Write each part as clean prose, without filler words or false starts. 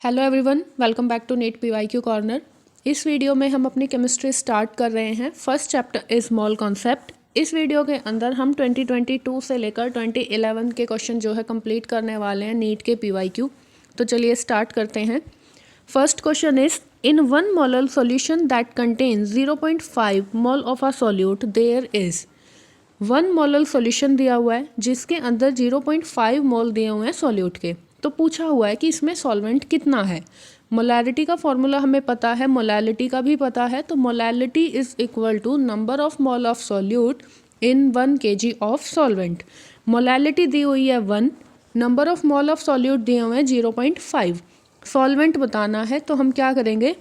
Hello everyone, welcome back to NEET PYQ corner. इस video में हम अपनी केमिस्ट्री स्टार्ट कर रहे हैं। First chapter is mole concept. इस वीडियो के अंदर हम 2022 से लेकर 2011 के क्वेश्चन जो है कंप्लीट करने वाले हैं नीट के पीवाईक्यू। तो चलिए स्टार्ट करते हैं। First question is in 1 molar solution that contain 0.5 mole of a solute there is 1 molar solution दिया हुआ है जिसके अंदर 0.5 मोल दिए हुए हैं सॉल्यूट के। तो पूछा हुआ है कि इसमें सॉल्वेंट कितना है। मोलैलिटी का फॉर्मूला हमें पता है, मोलैलिटी का भी पता है। तो molality is equal to number of mole of solute in 1 kg of solvent. Molality दी हुई है 1, number of mole of solute दिए हुए हैं 0.5। सॉल्वेंट बताना है तो हम क्या करेंगे,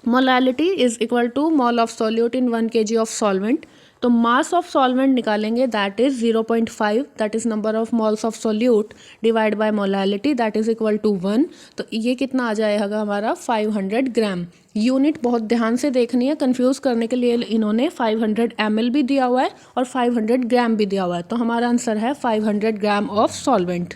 molality is equal to mole of solute in 1 kg of solvent. तो मास ऑफ सॉल्वेंट निकालेंगे, that is 0.5, that is number of moles of solute divide by molality, that is equal to 1। तो ये कितना आ जाएगा हमारा 500 ग्राम। यूनिट बहुत ध्यान से देखनी है, कंफ्यूज करने के लिए इन्होंने 500 ml भी दिया हुआ है और 500 ग्राम भी दिया हुआ है। तो हमारा आंसर है 500 gram of solvent.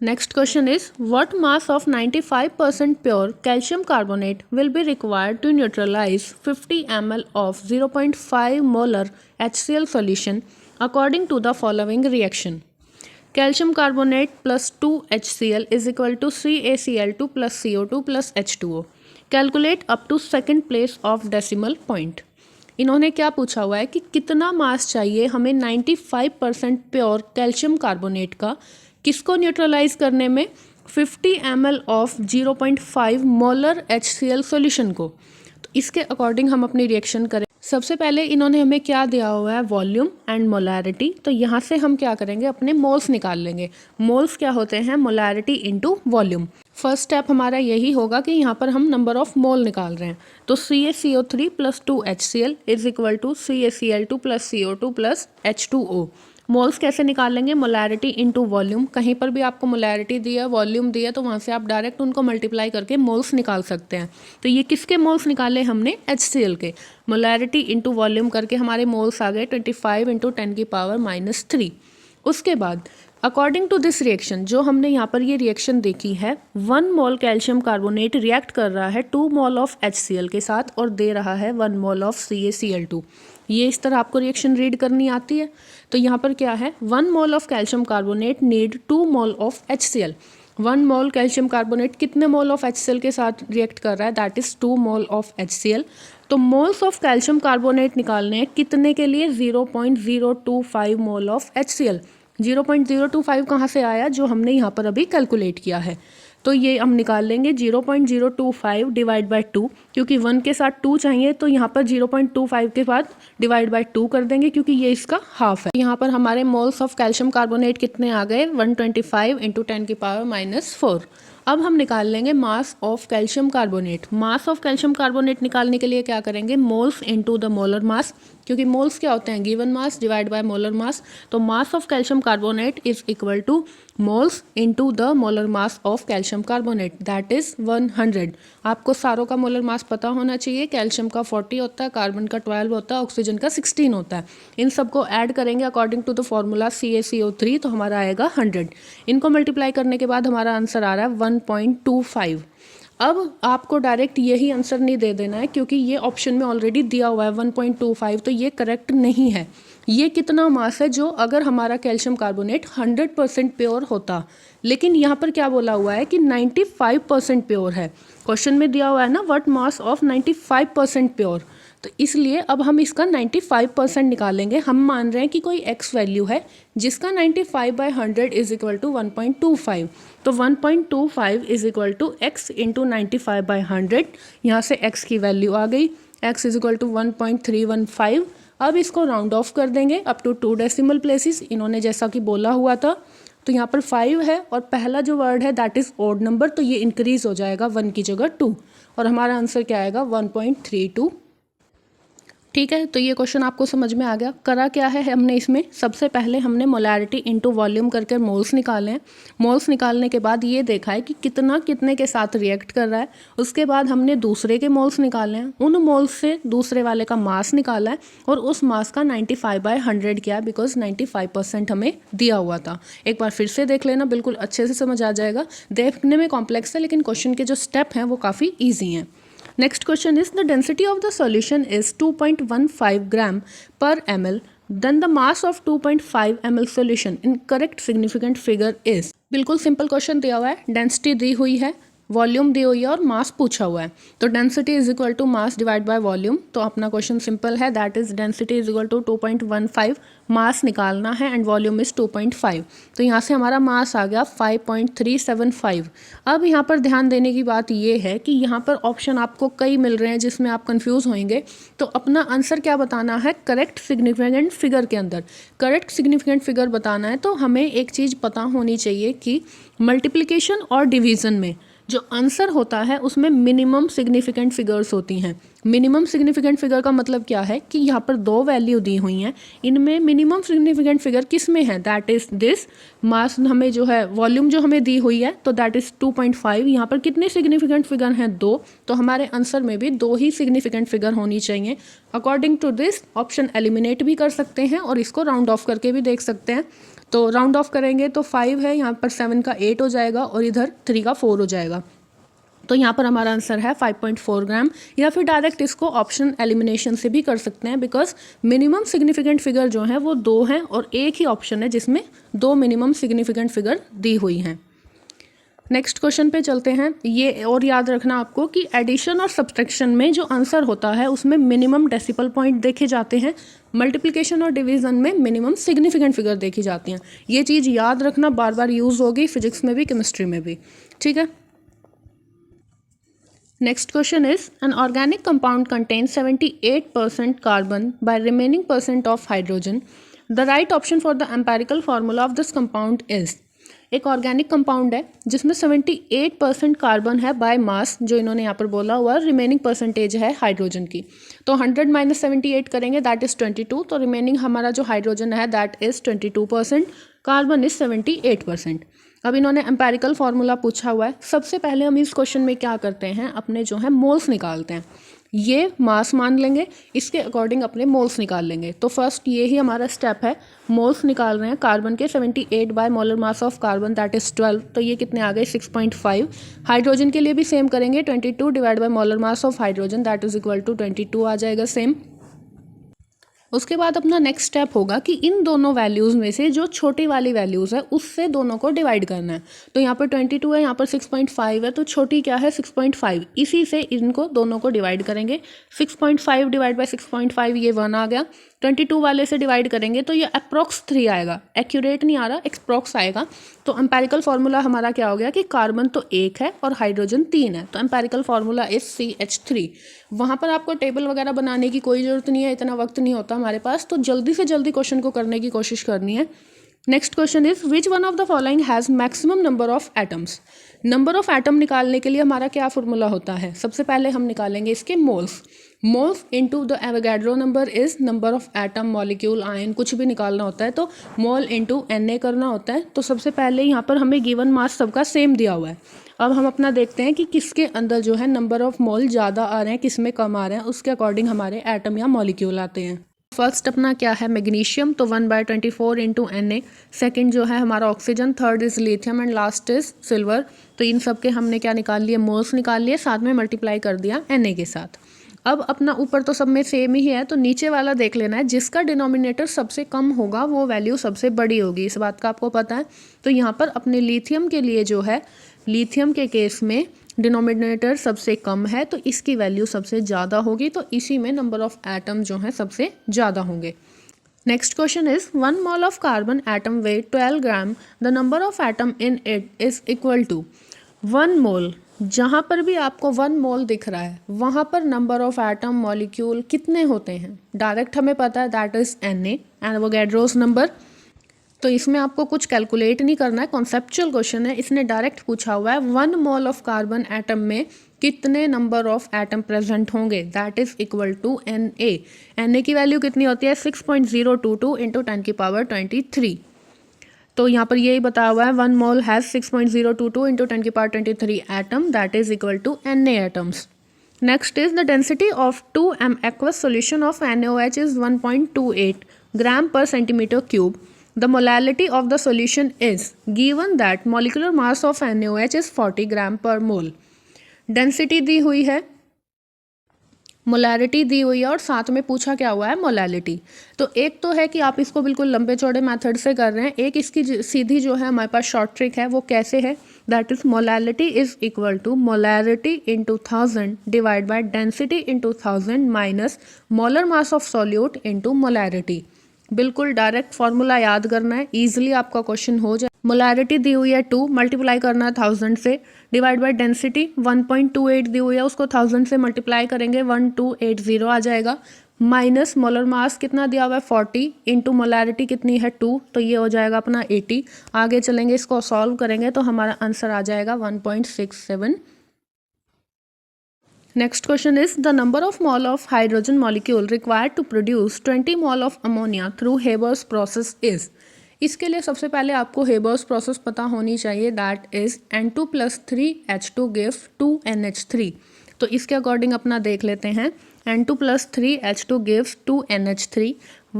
Next question is what mass of 95% pure calcium carbonate will be required to neutralize 50 ml of 0.5 molar HCl solution according to the following reaction. Calcium carbonate plus 2 HCl is equal to CaCl2 plus CO2 plus H2O. Calculate up to second place of decimal point. इन्होंने क्या पूछा हुआ है कि कितना मास चाहिए हमें 95% pure calcium carbonate का, किसको न्यूट्रलाइज करने में, 50 ml of 0.5 molar HCl solution को। तो इसके अकॉर्डिंग हम अपनी रिएक्शन करें। सबसे पहले इन्होंने हमें क्या दिया हुआ है, वॉल्यूम एंड मोलैरिटी। तो यहाँ से हम क्या करेंगे, अपने मोल्स निकाल लेंगे। मोल्स क्या होते हैं, molarity into volume. First step हमारा यही होगा कि यहाँ पर हम नंबर ऑफ मोल निकाल रहे हैं। तो CaCO3 plus 2 HCl is equal to CaCl2 plus CO2 plus H2O। Moles कैसे निकालेंगे, मोलैरिटी इनटू वॉल्यूम। कहीं पर भी आपको मोलैरिटी दी है, वॉल्यूम दी है, तो वहाँ से आप डायरेक्ट उनको मल्टीप्लाई करके मोल्स निकाल सकते हैं। तो ये किसके मोल्स निकाले हमने, HCl के। मोलैरिटी इनटू वॉल्यूम करके हमारे मोल्स आ गए 25 इंटू 10 की पावर -3। उसके बाद अकॉर्डिंग टू दिस रिएक्शन, जो हमने यहाँ पर ये रिएक्शन देखी है, 1 मोल कैल्शियम कार्बोनेट रिएक्ट कर रहा है 2 मोल ऑफ HCl के साथ और दे रहा है 1 मोल ऑफ CaCl2। ये इस तरह आपको रिएक्शन रीड करनी आती है। तो यहाँ पर क्या है, 1 mole of calcium carbonate need 2 mole of HCl। 1 mole calcium carbonate कितने मोल ऑफ HCl के साथ रिएक्ट कर रहा है, that is 2 mole of HCl। तो मोल्स ऑफ कैल्शियम कार्बोनेट निकालने हैं कितने के लिए, 0.025 मोल ऑफ HCl। 0.025 कहाँ से आया, जो हमने यहाँ पर अभी कैलकुलेट किया है। तो ये हम निकाल लेंगे 0.025 डिवाइड बाय 2, क्योंकि 1 के साथ 2 चाहिए तो यहाँ पर 0.25 के बाद डिवाइड बाय 2 कर देंगे, क्योंकि ये इसका हाफ है। यहाँ पर हमारे मोल्स ऑफ कैल्शियम कार्बोनेट कितने आ गए, 125 इंटू 10 की पावर -4। अब हम निकाल लेंगे mass of calcium carbonate. Mass of calcium carbonate निकालने के लिए क्या करेंगे, moles into the molar mass, क्योंकि मोल्स क्या होते हैं, given mass divide by molar mass. तो mass of calcium carbonate is equal to moles into the molar mass of calcium carbonate, that is 100। आपको सारों का मोलर मास पता होना चाहिए। कैल्शियम का 40 होता है, कार्बन का 12 होता है, ऑक्सीजन का 16 होता है। इन सबको ऐड करेंगे according to the formula CaCO3, तो हमारा आएगा 100। इनको मल्टीप्लाई करने के बाद हमारा आंसर आ रहा है 1.25। अब आपको डायरेक्ट यही आंसर नहीं दे देना है, क्योंकि ये ऑप्शन में ऑलरेडी दिया हुआ है 1.25, तो ये करेक्ट नहीं है। ये कितना मास है, जो अगर हमारा कैल्शियम कार्बोनेट 100% प्योर होता, लेकिन यहाँ पर क्या बोला हुआ है कि 95% प्योर है। क्वेश्चन में दिया हुआ है ना, व्हाट मास ऑफ 95% प्योर। तो इसलिए अब हम इसका 95% निकालेंगे। हम मान रहे हैं कि कोई x वैल्यू है जिसका 95/100 इज इक्वल टू 1.25। तो 1.25 is equal to x into 95/100। यहाँ से x की वैल्यू आ गई, x इज इक्वल टू 1.315। अब इसको राउंड ऑफ कर देंगे अप टू 2 डेसिमल प्लेसेस, इन्होंने जैसा कि बोला हुआ था। तो यहाँ पर 5 है और पहला जो वर्ड है दैट इज ओड नंबर, तो ये इंक्रीज हो जाएगा 1 की जगह 2, और हमारा आंसर क्या आएगा 1.32। ठीक है, तो ये क्वेश्चन आपको समझ में आ गया। करा क्या है हमने इसमें, सबसे पहले हमने मोलैरिटी इनटू वॉल्यूम करके मोल्स निकाले हैं। मोल्स निकालने के बाद ये देखा है कि कितना कितने के साथ रिएक्ट कर रहा है। उसके बाद हमने दूसरे के मोल्स निकाले हैं, उन मोल्स से दूसरे वाले का मास निकाला है और उस मास का 95/100 किया, बिकॉज 95% हमें दिया हुआ था। एक बार फिर से देख लेना, बिल्कुल अच्छे से समझ आ जाएगा। देखने में कॉम्प्लेक्स है लेकिन क्वेश्चन के जो स्टेप हैं वो काफ़ी ईजी हैं। Next question is, the density of the solution is 2.15 gram per ml. Then the mass of 2.5 ml solution in correct significant figure is. बिल्कुल सिंपल क्वेश्चन दिया हुआ है, डेंसिटी दी हुई है, वॉल्यूम दी हुई है और मास पूछा हुआ है। तो density is equal to mass divide by volume. तो अपना क्वेश्चन सिंपल है, that is density is equal to 2.15, mass निकालना है एंड वॉल्यूम इज 2.5। तो यहाँ से हमारा मास आ गया 5.375। अब यहाँ पर ध्यान देने की बात ये है कि यहाँ पर ऑप्शन आपको कई मिल रहे हैं जिसमें आप कंफ्यूज होंगे। तो अपना आंसर क्या बताना है, करेक्ट सिग्निफिकेंट फिगर के अंदर करेक्ट सिग्निफिकेंट फिगर बताना है। तो हमें एक चीज़ पता होनी चाहिए कि मल्टीप्लिकेशन और डिवीज़न में जो आंसर होता है उसमें मिनिमम सिग्निफिकेंट फिगर्स होती हैं। मिनिमम सिग्निफिकेंट फिगर का मतलब क्या है कि यहाँ पर दो वैल्यू दी हुई हैं, इनमें मिनिमम सिग्निफिकेंट फिगर किस में है, दैट इज दिस। मास हमें जो है, वॉल्यूम जो हमें दी हुई है तो दैट इज 2.5। यहाँ पर कितने सिग्निफिकेंट फिगर हैं, 2। तो हमारे आंसर में भी 2 ही सिग्निफिकेंट फिगर होनी चाहिए। According to this option eliminate भी कर सकते हैं और इसको राउंड ऑफ करके भी देख सकते हैं। तो राउंड ऑफ करेंगे तो 5 है, यहाँ पर 7 का 8 हो जाएगा और इधर 3 का 4 हो जाएगा। तो यहाँ पर हमारा आंसर है 5.4 ग्राम। या फिर डायरेक्ट इसको ऑप्शन एलिमिनेशन से भी कर सकते हैं, बिकॉज मिनिमम सिग्निफिकेंट फिगर जो है वो 2 हैं और एक ही ऑप्शन है जिसमें 2 मिनिमम सिग्निफिकेंट फिगर दी हुई हैं। नेक्स्ट क्वेश्चन पे चलते हैं। ये और याद रखना आपको कि एडिशन और सब्सट्रैक्शन में जो आंसर होता है उसमें मिनिमम डेसिमल पॉइंट देखे जाते हैं, मल्टीप्लिकेशन और डिवीज़न में मिनिमम सिग्निफिकेंट फिगर देखी जाती हैं। ये चीज़ याद रखना, बार बार यूज़ होगी फिजिक्स में भी, केमिस्ट्री में भी। ठीक है। Next question is, an organic compound contains 78% carbon by remaining percent of hydrogen. The right option for the empirical formula of this compound is. एक ऑर्गेनिक कंपाउंड है जिसमें 78% कार्बन है बाय मास, जो इन्होंने यहाँ पर बोला हुआ, रिमेनिंग परसेंटेज है हाइड्रोजन की। तो 100 माइनस 78 करेंगे, दैट इज़ 22। तो रिमेनिंग हमारा जो हाइड्रोजन है दैट इज़ 22%, कार्बन इज़ 78%। अब इन्होंने एम्पेरिकल फार्मूला पूछा हुआ है। सबसे पहले हम इस क्वेश्चन में क्या करते हैं, अपने जो है मोल्स निकालते हैं। ये मास मान लेंगे, इसके अकॉर्डिंग अपने मोल्स निकाल लेंगे। तो फर्स्ट ये ही हमारा स्टेप है, मोल्स निकाल रहे हैं कार्बन के। 78 bye molar mass of carbon that is 12। तो ये कितने आ गए, 6.5। हाइड्रोजन के लिए भी सेम करेंगे, 22 divide by molar mass of hydrogen that is equal to 22 आ जाएगा सेम। उसके बाद अपना नेक्स्ट स्टेप होगा कि इन दोनों वैल्यूज़ में से जो छोटी वाली वैल्यूज़ है उससे दोनों को डिवाइड करना है। तो यहाँ पर 22 है, यहाँ पर 6.5 है, तो छोटी क्या है 6.5। इसी से इनको दोनों को डिवाइड करेंगे। 6.5 डिवाइड बाई 6.5 ये 1 आ गया। 22 वाले से डिवाइड करेंगे तो ये अप्रॉक्स 3 आएगा, एक्यूरेट नहीं आ रहा, अप्रॉक्स आएगा। तो एम्पेरिकल फार्मूला हमारा क्या हो गया कि कार्बन तो 1 है और हाइड्रोजन 3 है। तो एम्पेरिकल फार्मूला इज CH3। वहाँ पर आपको टेबल वगैरह बनाने की कोई ज़रूरत नहीं है, इतना वक्त नहीं होता हमारे पास, तो जल्दी से जल्दी क्वेश्चन को करने की कोशिश करनी है। Next question is, which one of the following has maximum number of atoms. Number of atom निकालने के लिए हमारा क्या फार्मूला होता है, सबसे पहले हम निकालेंगे इसके moles. Moles into the Avogadro number is number of atom, molecule, ion, कुछ भी निकालना होता है तो मोल इनटू Na करना होता है। तो सबसे पहले यहाँ पर हमें गिवन मास सबका सेम दिया हुआ है। अब हम अपना देखते हैं कि किसके अंदर जो है नंबर ऑफ मोल ज़्यादा आ रहे हैं, किस में कम आ रहे हैं, उसके अकॉर्डिंग हमारे एटम या मॉलिक्यूल आते हैं। फर्स्ट अपना क्या है, मैग्नीशियम, तो 1/24 इंटू Na। सेकेंड जो है हमारा oxygen, third is lithium and last is silver. तो इन सब के हमने क्या निकाल लिए, मोल्स निकाल लिए, साथ में मल्टीप्लाई कर दिया Na के साथ। अब अपना ऊपर तो सब में सेम ही है, तो नीचे वाला देख लेना है, जिसका डिनोमिनेटर सबसे कम होगा वो वैल्यू सबसे बड़ी होगी, इस बात का आपको पता है। तो यहाँ पर अपने लिथियम के लिए जो है, लिथियम के केस में डिनोमिनेटर सबसे कम है तो इसकी वैल्यू सबसे ज़्यादा होगी, तो इसी में नंबर ऑफ एटम जो है सबसे ज़्यादा होंगे। Next question is, 1 mole of carbon atom weight 12 gram, the number of atom in it is equal to 1 mole. जहाँ पर भी आपको 1 मोल दिख रहा है वहाँ पर नंबर ऑफ एटम, मॉलिक्यूल कितने होते हैं, डायरेक्ट हमें पता है that is Na, Avogadro's number. तो इसमें आपको कुछ कैलकुलेट नहीं करना है, कॉन्सेप्चुअल क्वेश्चन है, इसने डायरेक्ट पूछा हुआ है 1 मोल ऑफ कार्बन एटम में कितने नंबर ऑफ एटम प्रेजेंट होंगे, that is equal to Na। Na की वैल्यू कितनी होती है 6.022 इंटू 10⁻23। तो यहाँ पर यही बताया हुआ है 1 mole has 6.022 into 10⁻23 atom, that is equal to Na atoms. Next is the density of 2m aqueous solution of NaOH is 1.28 gram per centimeter cube. The molality of the solution is given that molecular mass of NaOH is 40 gram per mole. Density दी हुई है, molarity दी हुई है और साथ में पूछा क्या हुआ है मोलैलिटी। तो एक तो है कि आप इसको बिल्कुल लंबे चौड़े मेथड से कर रहे हैं, एक इसकी सीधी जो है हमारे पास शॉर्ट ट्रिक है, वो कैसे है, that is molality is equal to molarity into 1000 divide by density into 1000 minus molar mass of solute into molarity. बिल्कुल डायरेक्ट फॉर्मूला याद करना है, ईजिली आपका क्वेश्चन हो जाए। मोलैरिटी दी हुई है 2, मल्टीप्लाई करना है 1000 से, डिवाइड बाय डेंसिटी 1.28 दी हुई है, उसको 1000 से मल्टीप्लाई करेंगे 1280 आ जाएगा, माइनस मोलर मास कितना दिया हुआ है 40 इंटू मोलैरिटी कितनी है 2, तो ये हो जाएगा अपना 80। आगे चलेंगे, इसको सॉल्व करेंगे तो हमारा आंसर आ जाएगा 1.67। Next question is the number of mole of hydrogen molecule required to produce 20 mole of ammonia through Haber's process is। इसके लिए सबसे पहले आपको Haber's process पता होनी चाहिए, that is N2 + 3H2 gives 2NH3। तो इसके अकॉर्डिंग अपना देख लेते हैं, N2 + 3H2 gives 2NH3।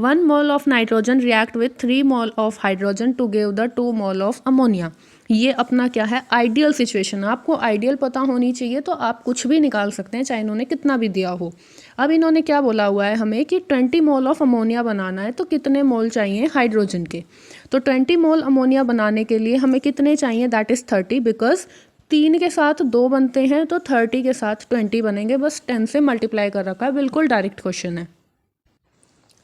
1 mole of nitrogen react with 3 mole of hydrogen to give the 2 mole of ammonia। ये अपना क्या है आइडियल सिचुएशन। आपको आइडियल पता होनी चाहिए तो आप कुछ भी निकाल सकते हैं, चाहे इन्होंने कितना भी दिया हो। अब इन्होंने क्या बोला हुआ है हमें कि 20 मोल ऑफ अमोनिया बनाना है, तो कितने मोल चाहिए हाइड्रोजन के। तो 20 मोल अमोनिया बनाने के लिए हमें कितने चाहिए, दैट इज़ 30, बिकॉज 3 के साथ 2 बनते हैं तो 30 के साथ 20 बनेंगे, बस 10 से मल्टीप्लाई कर रखा है, बिल्कुल डायरेक्ट क्वेश्चन है।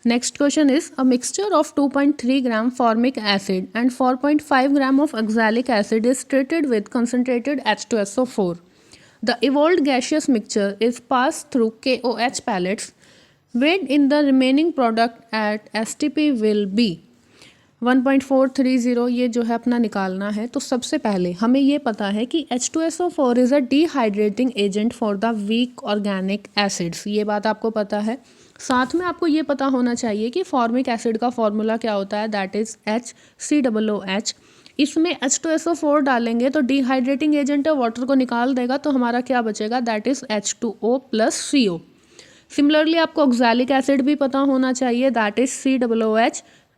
Next question is a mixture of 2.3 gram formic acid and 4.5 gram of oxalic acid is treated with concentrated H2SO4. The evolved gaseous mixture is passed through KOH pellets. Weight in the remaining product at STP will be 1.430। ये जो है अपना निकालना है। तो सबसे पहले हमें ये पता है कि H2SO4 is a dehydrating agent for the weak organic acids, ये बात आपको पता है। साथ में आपको ये पता होना चाहिए कि फॉर्मिक एसिड का फॉर्मूला क्या होता है, दैट इज़ HCOOH। इसमें H2SO4 डालेंगे तो डिहाइड्रेटिंग एजेंट है, वाटर को निकाल देगा, तो हमारा क्या बचेगा, that is H2O + CO। Similarly आपको ऑक्सैलिक एसिड भी पता होना चाहिए, दैट इज़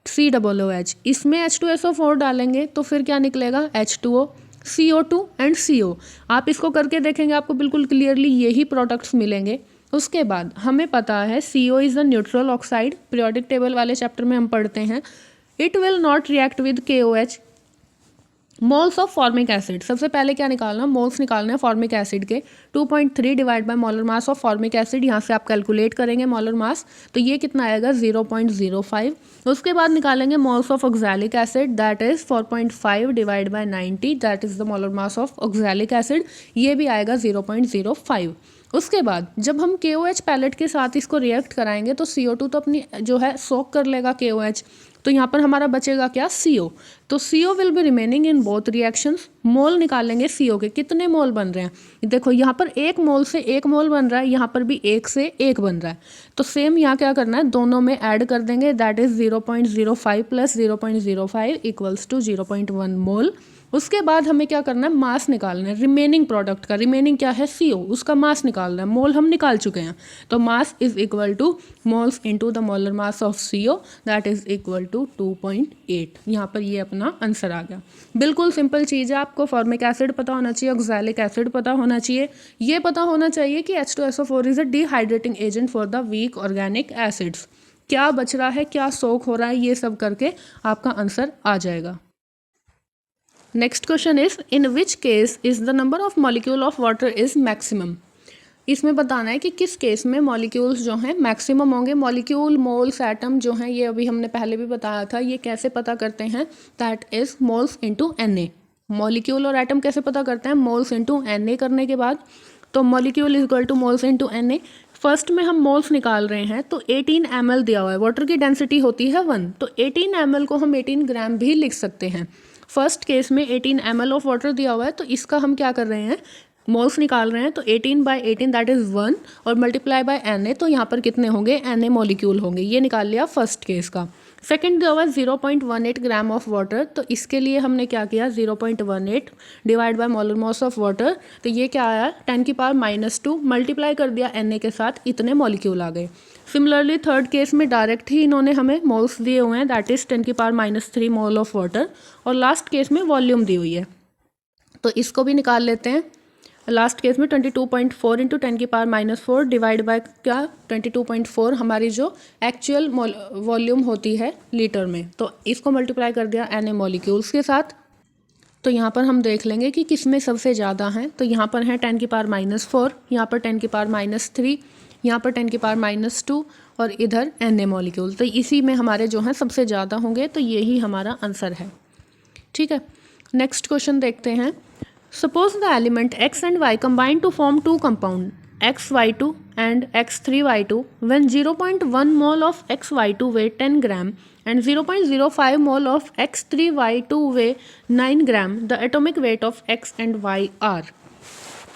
COOH। इसमें H2SO4 डालेंगे तो फिर क्या निकलेगा, H2O, CO2 एंड CO। आप इसको करके देखेंगे, आपको बिल्कुल क्लियरली यही प्रोडक्ट्स मिलेंगे। उसके बाद हमें पता है CO is a neutral oxide, periodic table वाले चैप्टर में हम पढ़ते हैं। It will not react with KOH। Moles of formic acid, सबसे पहले क्या निकालना, मोल्स निकालना है फॉर्मिक एसिड के। 2.3 divide by molar mass of formic acid, यहाँ से आप कैलकुलेट करेंगे मोलर मास, तो ये कितना आएगा 0.05। उसके बाद निकालेंगे moles of oxalic acid, that is 4.5 divide by 90, that is the molar mass of oxalic acid, ये भी आएगा 0.05। उसके बाद जब हम KOH पैलेट के साथ इसको रिएक्ट कराएंगे तो CO2 तो अपनी जो है सोक कर लेगा KOH, तो यहाँ पर हमारा बचेगा क्या, CO। तो CO will be remaining in both reactions. Mole निकालेंगे CO के, कितने मोल बन रहे हैं, देखो यहाँ पर 1 मोल से 1 मोल बन रहा है, यहाँ पर भी 1 से 1 बन रहा है, तो सेम यहाँ क्या करना है, दोनों में ऐड कर देंगे, दैट इज़ 0.05 + 0.05 इक्वल्स टू 0.1 मोल। उसके बाद हमें क्या करना है, मास निकालना है रिमेनिंग प्रोडक्ट का। रिमेनिंग क्या है, CO, उसका मास निकालना है। मोल हम निकाल चुके हैं, तो mass is equal to moles into the molar mass of CO, that is equal to 2.8। यहाँ पर ये अपना आंसर आ गया। बिल्कुल सिंपल चीज़ है, आपको फॉर्मिक एसिड पता होना चाहिए, ऑक्सैलिक एसिड पता होना चाहिए, ये पता होना चाहिए कि H2SO4 is a dehydrating agent for the weak organic acids. क्या बच रहा है, क्या सोक हो रहा है, ये सब करके आपका आंसर आ जाएगा। Next question is in which case is the number of molecule of water is maximum. इसमें बताना है कि किस केस में मॉलिक्यूल्स जो हैं मैक्सिमम होंगे। मॉलिक्यूल, मोल्स, एटम जो हैं, ये अभी हमने पहले भी बताया था, ये कैसे पता करते हैं, that is moles into Na। Molecule और एटम कैसे पता करते हैं, मोल्स इंटू Na करने के बाद, तो molecule is equal to moles into Na। First में हम मोल्स निकाल रहे हैं तो 18 ml दिया हुआ है, वाटर की डेंसिटी होती है 1, तो 18 ml को हम 18 ग्राम भी लिख सकते हैं। फर्स्ट केस में 18 ml ऑफ वाटर दिया हुआ है, तो इसका हम क्या कर रहे हैं, मोल्स निकाल रहे हैं तो 18/18 दैट इज़ 1 और मल्टीप्लाई बाय Na, तो यहाँ पर कितने होंगे, Na मॉलिक्यूल होंगे। ये निकाल लिया फर्स्ट केस का। सेकेंड दिया हुआ 0.18 ग्राम ऑफ वाटर, तो इसके लिए हमने क्या किया, 0.18 divide by molar mass of water, तो ये क्या आया 10⁻⁻2 मल्टीप्लाई कर दिया Na के साथ, इतने मॉलिक्यूल आ गए। सिमिलरली थर्ड केस में डायरेक्ट ही इन्होंने हमें मोल्स दिए हुए हैं, that is 10⁻³ mole of water, और लास्ट केस में वॉल्यूम दी हुई है, तो इसको भी निकाल लेते हैं। लास्ट केस में 22.4 इंटू 10⁻⁴ डिवाइड बाय क्या 22.4 हमारी जो एक्चुअल वॉल्यूम होती है लीटर में, तो इसको मल्टीप्लाई कर दिया Na मॉलिक्यूल्स के साथ। तो यहाँ पर हम देख लेंगे कि किस में सबसे ज़्यादा हैं, तो यहाँ पर है 10⁻⁴, यहाँ पर 10⁻3, यहाँ पर 10⁻2 और इधर Na मॉलिक्यूल, तो इसी में हमारे जो हैं सबसे ज़्यादा होंगे, तो यही हमारा आंसर है। ठीक है, नेक्स्ट क्वेश्चन देखते हैं। Suppose the element X and Y combine to form two compound XY2 and X3Y2 when 0.1 mole of XY2 weigh 10 gram and 0.05 mole of X3Y2 weigh 9 gram. The atomic weight of X and Y are.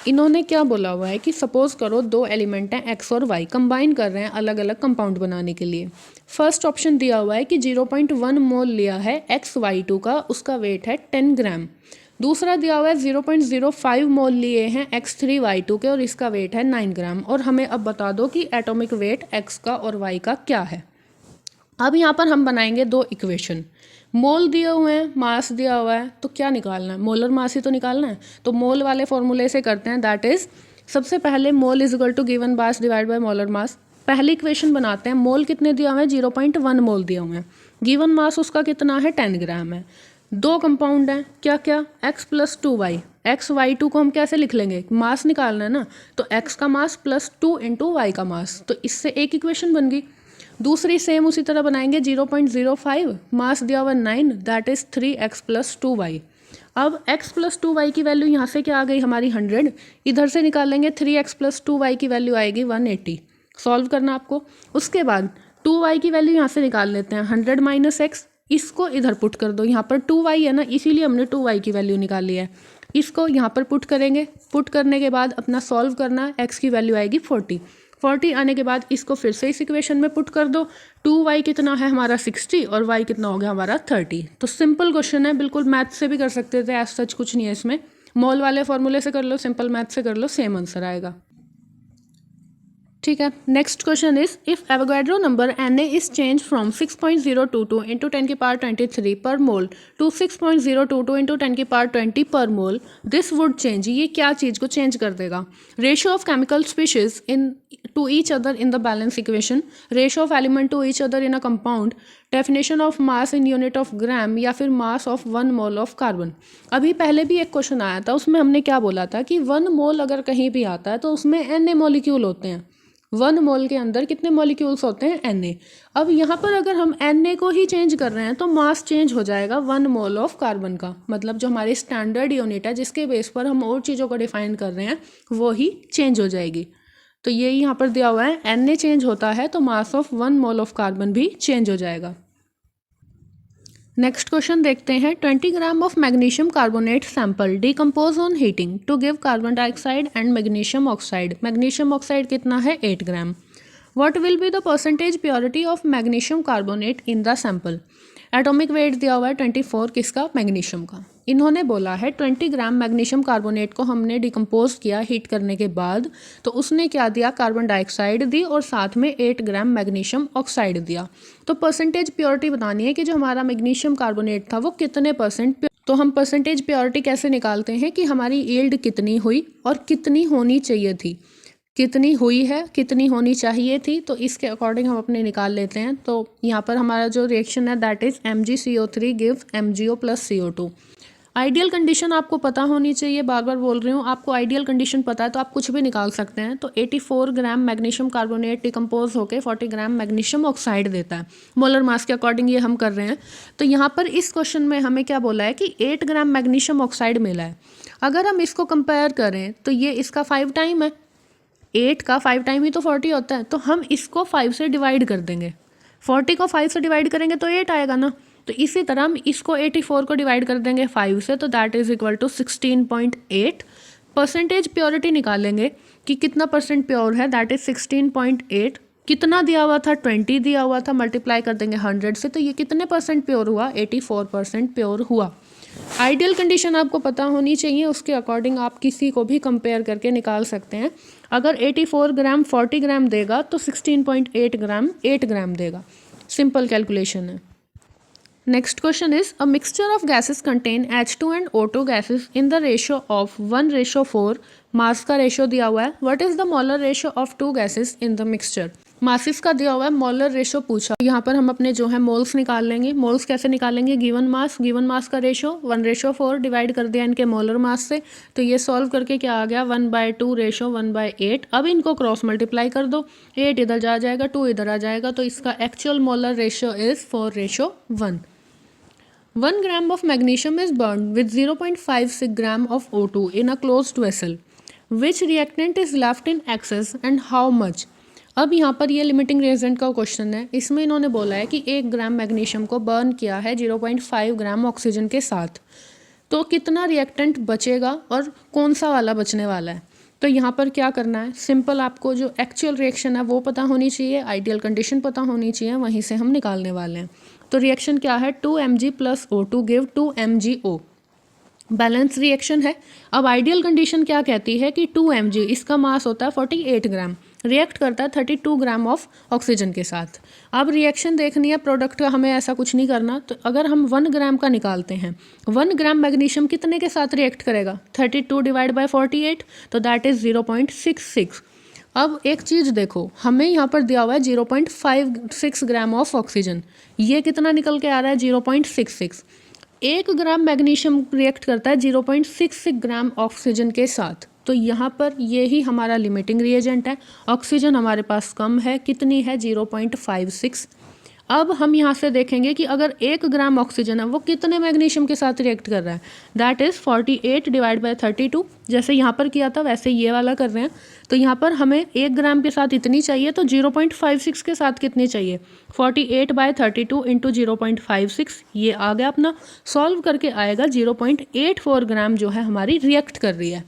इन्होंने क्या बोला हुआ है कि suppose करो दो element हैं X और Y, कंबाइन कर रहे हैं अलग अलग कंपाउंड बनाने के लिए। फर्स्ट ऑप्शन दिया हुआ है कि 0.1 मोल लिया है XY2 का, उसका वेट है 10 ग्राम। दूसरा दिया हुआ है 0.05 मोल लिए हैं X3Y2 के और इसका वेट है 9 ग्राम। और हमें अब बता दो कि एटॉमिक वेट X का और Y का क्या है। अब यहाँ पर हम बनाएंगे दो इक्वेशन, मोल दिए हुए हैं, मास दिया हुआ है, तो क्या निकालना है, मोलर मास ही तो निकालना है। तो मोल वाले फॉर्मूले से करते हैं, दैट इज सबसे पहले mole is equal to given mass divide by molar mass. पहली इक्वेशन बनाते हैं, मोल कितने दिए हुए हैं, 0.1 मोल दिए हुए हैं, गिवन मास उसका कितना है 10 ग्राम है। दो कंपाउंड हैं, क्या क्या, x + 2y। XY2 को हम कैसे लिख लेंगे, मास निकालना है ना, तो x का मास +2 × y का मास, तो इससे एक इक्वेशन बन गई। दूसरी सेम उसी तरह बनाएंगे, 0.05 मास दिया हुआ 9 दैट इज़ 3x + 2y। अब x + 2y की वैल्यू यहाँ से क्या आ गई हमारी 100, इधर से निकालेंगे 3x + 2y की वैल्यू आएगी 180। सॉल्व करना आपको। उसके बाद 2y की वैल्यू यहाँ से निकाल लेते हैं, 100 - x, इसको इधर पुट कर दो, यहाँ पर 2y है ना, इसीलिए हमने 2y की वैल्यू निकाली है। इसको यहाँ पर पुट करेंगे, पुट करने के बाद अपना सॉल्व करना, x की वैल्यू आएगी 40 आने के बाद इसको फिर से इस इक्वेशन में पुट कर दो। 2y कितना है हमारा 60 और y कितना हो गया हमारा 30। तो सिंपल क्वेश्चन है, बिल्कुल मैथ से भी कर सकते थे, एज सच कुछ नहीं है इसमें। मोल वाले फॉर्मूले से कर लो, सिंपल मैथ से कर लो, सेम आंसर आएगा। ठीक है, next question is if Avogadro number Na is change from 6.022 into 10⁻23 पर मोल टू 6.022 इंटू 10⁻20 पर मोल, दिस वुड चेंज, ये क्या चीज़ को चेंज कर देगा। Ratio of chemical species in to each other in the balance equation, ratio of element to each other in a compound, definition of mass in unit of gram, या फिर mass of 1 mole of carbon. अभी पहले भी एक question आया था, उसमें हमने क्या बोला था कि 1 मोल अगर कहीं भी आता है तो उसमें Na मॉलिक्यूल होते हैं। 1 मोल के अंदर कितने मॉलिक्यूल्स होते हैं, Na। अब यहाँ पर अगर हम Na को ही चेंज कर रहे हैं तो मास चेंज हो जाएगा 1 मोल ऑफ कार्बन का, मतलब जो हमारी स्टैंडर्ड यूनिट है जिसके बेस पर हम और चीज़ों को डिफाइन कर रहे हैं वो ही चेंज हो जाएगी। तो ये यहाँ पर दिया हुआ है, Na चेंज होता है तो mass of 1 mole of carbon भी चेंज हो जाएगा। नेक्स्ट क्वेश्चन देखते हैं। 20 gram of magnesium carbonate sample decompose on heating to give carbon dioxide and magnesium oxide. Magnesium oxide कितना है 8 gram. What will be the percentage purity of magnesium carbonate in the sample. Atomic weight दिया हुआ है 24 किसका, magnesium का। इन्होंने बोला है 20 ग्राम मैग्नीशियम कार्बोनेट को हमने डिकम्पोज किया हीट करने के बाद, तो उसने क्या दिया, कार्बन डाइऑक्साइड दी और साथ में 8 ग्राम मैग्नीशियम ऑक्साइड दिया। तो परसेंटेज प्योरिटी बतानी है कि जो हमारा मैग्नीशियम कार्बोनेट था वो कितने %। तो हम परसेंटेज प्योरिटी कैसे निकालते हैं कि हमारी यील्ड कितनी हुई और कितनी होनी चाहिए थी, कितनी हुई है कितनी होनी चाहिए थी, तो इसके अकॉर्डिंग हम अपने निकाल लेते हैं। तो यहाँ पर हमारा जो रिएक्शन है that is MgCO3 give MgO + CO2। Ideal condition आपको पता होनी चाहिए, बार बार बोल रही हूँ, आपको आइडियल कंडीशन पता है तो आप कुछ भी निकाल सकते हैं। तो 84 ग्राम मैग्नीशियम कार्बोनेट डिकम्पोज होकर 40 ग्राम मैग्नीशियम ऑक्साइड देता है। मोलर मास के अकॉर्डिंग ये हम कर रहे हैं। तो यहाँ पर इस क्वेश्चन में हमें क्या बोला है कि 8 ग्राम मैग्नीशियम ऑक्साइड मिला है। अगर हम इसको कंपेयर करें तो ये इसका 5 टाइम है, 8 का 5 टाइम ही तो 40 होता है, तो हम इसको 5 से डिवाइड कर देंगे। 40 को 5 से डिवाइड करेंगे तो 8 आएगा ना। तो इसी तरह हम इसको 84 को डिवाइड कर देंगे 5 से, तो that is equal to 16.8 percentage purity निकालेंगे कि कितना परसेंट प्योर है, दैट इज 16.8। कितना दिया हुआ था, 20 दिया हुआ था, मल्टीप्लाई कर देंगे 100 से, तो ये कितने परसेंट प्योर हुआ, 84% प्योर हुआ। आइडियल कंडीशन आपको पता होनी चाहिए, उसके अकॉर्डिंग आप किसी को भी कंपेयर करके निकाल सकते हैं। अगर 84 ग्राम 40 ग्राम देगा तो 16.8 ग्राम 8 ग्राम देगा। सिंपल कैलकुलेशन है। Next question is a mixture of gases contain H2 and O2 gases in the ratio of 1:4। मास का रेशियो दिया हुआ है। What is the molar ratio of 2 gases in the mixture. Masses का दिया हुआ है, मोलर रेशियो पूछा। यहाँ पर हम अपने जो है मोल्स निकाल लेंगे। मोल्स कैसे निकालेंगे, गिवन मास का रेशियो 1:4 डिवाइड कर दिया इनके मोलर मास से, तो ये सॉल्व करके क्या आ गया 1/2 रेशियो 1/8। अब इनको क्रॉस मल्टीप्लाई कर दो, 8 इधर जा जाएगा, 2 इधर आ जाएगा, तो इसका actual molar ratio is 4:1। 1 gram of magnesium is burned with 0.56 gram of O2 in a closed vessel. Which reactant is left in excess and how much? अब यहाँ पर ये लिमिटिंग रिएजेंट का क्वेश्चन है। इसमें इन्होंने बोला है कि 1 ग्राम मैग्नीशियम को बर्न किया है 0.5 ग्राम ऑक्सीजन के साथ, तो कितना रिएक्टेंट बचेगा और कौन सा वाला बचने वाला है। तो यहाँ पर क्या करना है, सिंपल आपको जो एक्चुअल रिएक्शन है वो पता होनी चाहिए, आइडियल कंडीशन पता होनी चाहिए, वहीं से हम निकालने वाले हैं। तो रिएक्शन क्या है, 2 mg + O2 give 2 MgO। Balance reaction है। अब आइडियल कंडीशन क्या कहती है कि 2 mg, इसका मास होता है 48 ग्राम, रिएक्ट करता है 32 ग्राम ऑफ ऑक्सीजन के साथ। अब रिएक्शन देखनी है प्रोडक्ट का, हमें ऐसा कुछ नहीं करना। तो अगर हम 1 ग्राम का निकालते हैं, 1 ग्राम मैग्नीशियम कितने के साथ रिएक्ट करेगा, 32 डिवाइड बाई 48, तो दैट इज 0.66। अब एक चीज़ देखो, हमें यहाँ पर दिया हुआ है 0.56 ग्राम ऑफ ऑक्सीजन, ये कितना निकल के आ रहा है 0.66। 1 ग्राम मैग्नीशियम रिएक्ट करता है 0.66 ग्राम ऑक्सीजन के साथ, तो यहाँ पर ये ही हमारा लिमिटिंग रिएजेंट है। ऑक्सीजन हमारे पास कम है, कितनी है 0.56। अब हम यहाँ से देखेंगे कि अगर 1 ग्राम ऑक्सीजन है वो कितने मैग्नीशियम के साथ रिएक्ट कर रहा है, दैट इज़ 48 डिवाइड बाई 32। जैसे यहाँ पर किया था वैसे ये वाला कर रहे हैं। तो यहाँ पर हमें 1 ग्राम के साथ इतनी चाहिए, तो 0.56 के साथ कितनी चाहिए, 48 बाई 32 इंटू 0.56, ये आ गया अपना। सॉल्व करके आएगा 0.84 ग्राम जो है हमारी रिएक्ट कर रही है।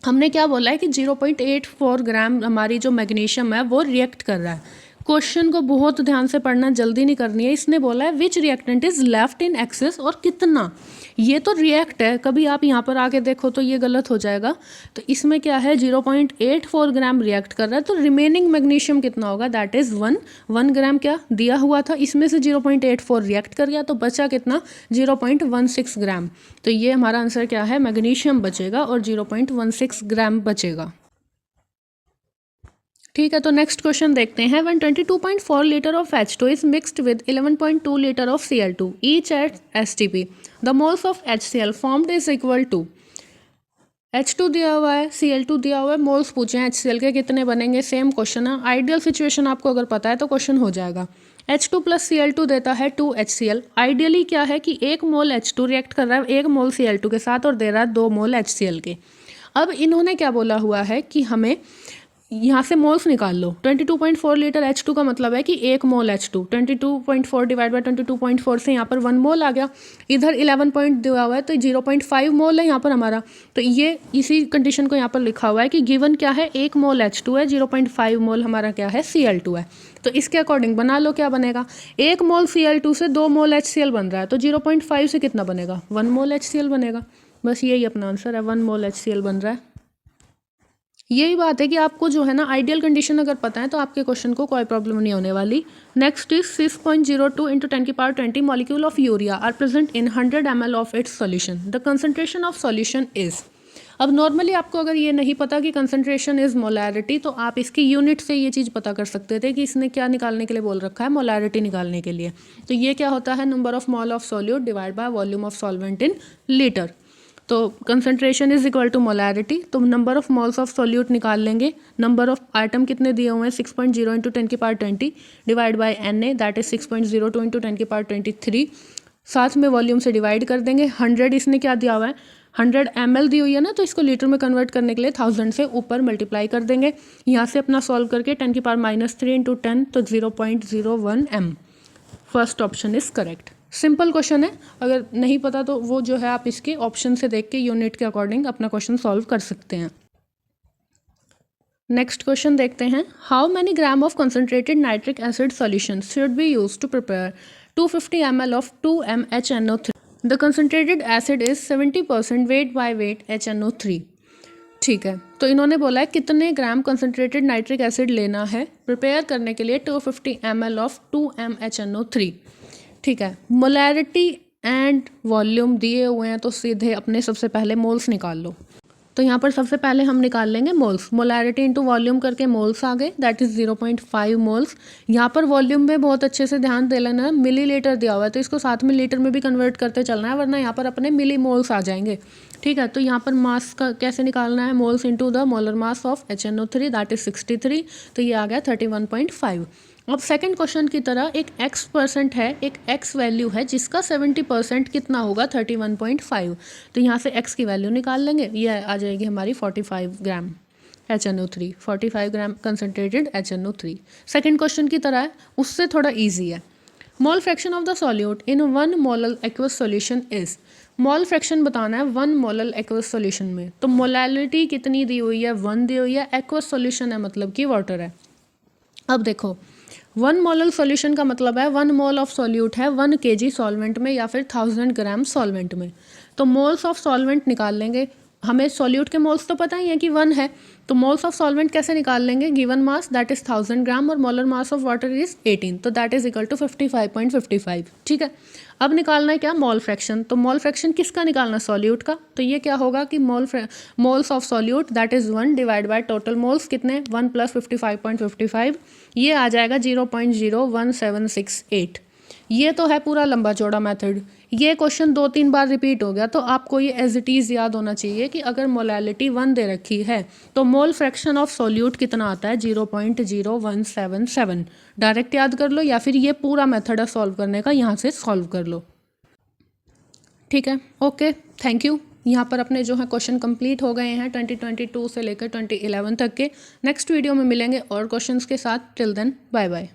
हमने क्या बोला है कि 0.84 ग्राम हमारी जो मैग्नीशियम है वो रिएक्ट कर रहा है। क्वेश्चन को बहुत ध्यान से पढ़ना, जल्दी नहीं करनी है। इसने बोला है which reactant is left in excess, और कितना, ये तो रिएक्ट है, कभी आप यहाँ पर आके देखो तो ये गलत हो जाएगा। तो इसमें क्या है 0.84 ग्राम रिएक्ट कर रहा है, तो रिमेनिंग मैग्नीशियम कितना होगा, दैट इज 1 ग्राम क्या दिया हुआ था, इसमें से 0.84 रिएक्ट कर गया, तो बचा कितना 0.16 ग्राम। तो ये हमारा आंसर क्या है, मैग्नीशियम बचेगा और 0.16 ग्राम बचेगा। ठीक है, तो नेक्स्ट क्वेश्चन देखते हैं। When 22.4 litre of H2 is mixed with 11.2 litre of Cl2 each at STP, the moles of HCl formed is equal to। H2 दिया हुआ है, Cl2 दिया हुआ है, मोल्स पूछे हैं HCl के कितने बनेंगे। सेम क्वेश्चन है, आइडियल सिचुएशन आपको अगर पता है तो क्वेश्चन हो जाएगा। H2 + Cl2 देता है 2 HCl। आइडियली क्या है कि 1 मोल H2 रिएक्ट कर रहा है 1 मोल Cl2 के साथ और दे रहा है 2 मोल HCl के। अब इन्होंने क्या बोला हुआ है कि हमें यहाँ से मोल्स निकाल लो। 22.4 लीटर H2 का मतलब है कि 1 मोल H2, 22.4 डिवाइड बाई 22.4 से यहाँ पर 1 मोल आ गया। इधर 11 पॉइंट दिया हुआ है तो 0.5 मोल है यहाँ पर हमारा। तो ये इसी कंडीशन को यहाँ पर लिखा हुआ है कि गिवन क्या है, 1 मोल H2 है, 0.5 मोल हमारा क्या है Cl2 है। तो इसके अकॉर्डिंग बना लो क्या बनेगा, 1 मोल Cl2 से 2 मोल HCl बन रहा है, तो 0.5 से कितना बनेगा, 1 मोल HCl बनेगा। बस यही अपना आंसर है, 1 मोल HCl बन रहा है। यही बात है कि आपको जो है ना आइडियल कंडीशन अगर पता है तो आपके क्वेश्चन को कोई प्रॉब्लम नहीं होने वाली। Next is 6.02 × 10⁻20 molecule of urea are present in 100 ml of its solution, the concentration of solution is. अब नॉर्मली आपको अगर ये नहीं पता कि कंसंट्रेशन इज मोलैरिटी, तो आप इसकी यूनिट से ये चीज़ पता कर सकते थे कि इसने क्या निकालने के लिए बोल रखा है, मोलैरिटी निकालने के लिए। तो ये क्या होता है, number of mole of solute divide by volume of solvent in litre. तो concentration is equal to molarity, तो number of moles of solute निकाल लेंगे। नंबर ऑफ आइटम कितने दिए हुए हैं, 6.0 × 10⁻20 divide by Na, that is 6.02 × 10⁻23। साथ में वॉल्यूम से डिवाइड कर देंगे। 100 इसने क्या दिया हुआ है, 100 ml दी हुई है ना, तो इसको लीटर में कन्वर्ट करने के लिए 1000 से ऊपर मल्टीप्लाई कर देंगे। यहाँ से अपना सॉल्व करके 10⁻³ × 10 तो 0.01 m। First option is correct. Simple question है, अगर नहीं पता तो वो जो है आप इसके ऑप्शन से देख के यूनिट के अकॉर्डिंग अपना क्वेश्चन सॉल्व कर सकते हैं। नेक्स्ट क्वेश्चन देखते हैं। How many gram of concentrated nitric acid solution should be use to prepare 250 ml of 2MHNO3? The concentrated acid is 70% weight by weight HNO3। ठीक है, तो इन्होंने बोला है कितने ग्राम कंसनट्रेटेड नाइट्रिक एसिड लेना है प्रिपेयर करने के लिए 250 ml ऑफ 2MHNO3। ठीक है, मोलैरिटी एंड वॉल्यूम दिए हुए हैं तो सीधे अपने सबसे पहले मोल्स निकाल लो। तो यहाँ पर सबसे पहले हम निकाल लेंगे मोल्स। मोलैरिटी इंटू वॉल्यूम करके मोल्स आ गए, दैट इज़ 0.5 मोल्स। यहाँ पर वॉल्यूम में बहुत अच्छे से ध्यान दे लेना, मिलीलीटर दिया हुआ है तो इसको साथ में लीटर में भी कन्वर्ट करते चलना है, वरना यहाँ पर अपने मिली मोल्स आ जाएंगे। ठीक है, तो यहाँ पर मास का कैसे निकालना है, moles into the molar mass of HNO3 that is 63, तो ये आ गया 31.5। अब सेकंड क्वेश्चन की तरह एक x% है, एक x वैल्यू है जिसका 70% कितना होगा 31.5, तो यहाँ से x की वैल्यू निकाल लेंगे, ये आ जाएगी हमारी 45 ग्राम HNO3, 45 ग्राम कंसनट्रेटेड HNO3। सेकंड क्वेश्चन की तरह है, उससे थोड़ा ईजी है। Mole fraction of the solute in 1 molal aqueous solution is, mole fraction बताना है 1 मोलल एक्वस सॉल्यूशन में, तो मोलैलिटी कितनी दी हुई है 1 दी हुई है, एक्वस सॉल्यूशन है मतलब कि वाटर है। अब देखो 1 मोलल सॉल्यूशन का मतलब है 1 मोल ऑफ सॉल्यूट है 1 kg सॉल्वेंट में या फिर 1000 ग्राम सॉल्वेंट में। तो मोल्स ऑफ सॉल्वेंट निकाल लेंगे, हमें सॉल्यूट के मोल्स तो पता ही है कि 1 है, तो मोल्स ऑफ सॉल्वेंट कैसे निकाल लेंगे, गिवन मास दैट इज 1000 ग्राम और molar mass of water is 18, तो दैट इज इक्वल टू 55.55। ठीक है, अब निकालना है क्या, मोल फ्रैक्शन। तो मोल फ्रैक्शन किसका निकालना, सॉल्यूट का, तो ये क्या होगा कि moles of solute that is 1 divide by total moles कितने 1 + 55.55, ये आ जाएगा 0.01768। ये तो है पूरा लंबा चौड़ा मेथड। ये क्वेश्चन 2-3 बार रिपीट हो गया, तो आपको ये एज इट इज़ याद होना चाहिए कि अगर मोलैलिटी 1 दे रखी है तो मोल फ्रैक्शन ऑफ सॉल्यूट कितना आता है 0.0177। डायरेक्ट याद कर लो या फिर ये पूरा मेथड है सॉल्व करने का, यहाँ से सॉल्व कर लो। ठीक है, ओके, थैंक यू। यहाँ पर अपने जो है क्वेश्चन कंप्लीट हो गए हैं 2022 से लेकर 2011 तक के। नेक्स्ट वीडियो में मिलेंगे और क्वेश्चंस के साथ। Till then bye bye.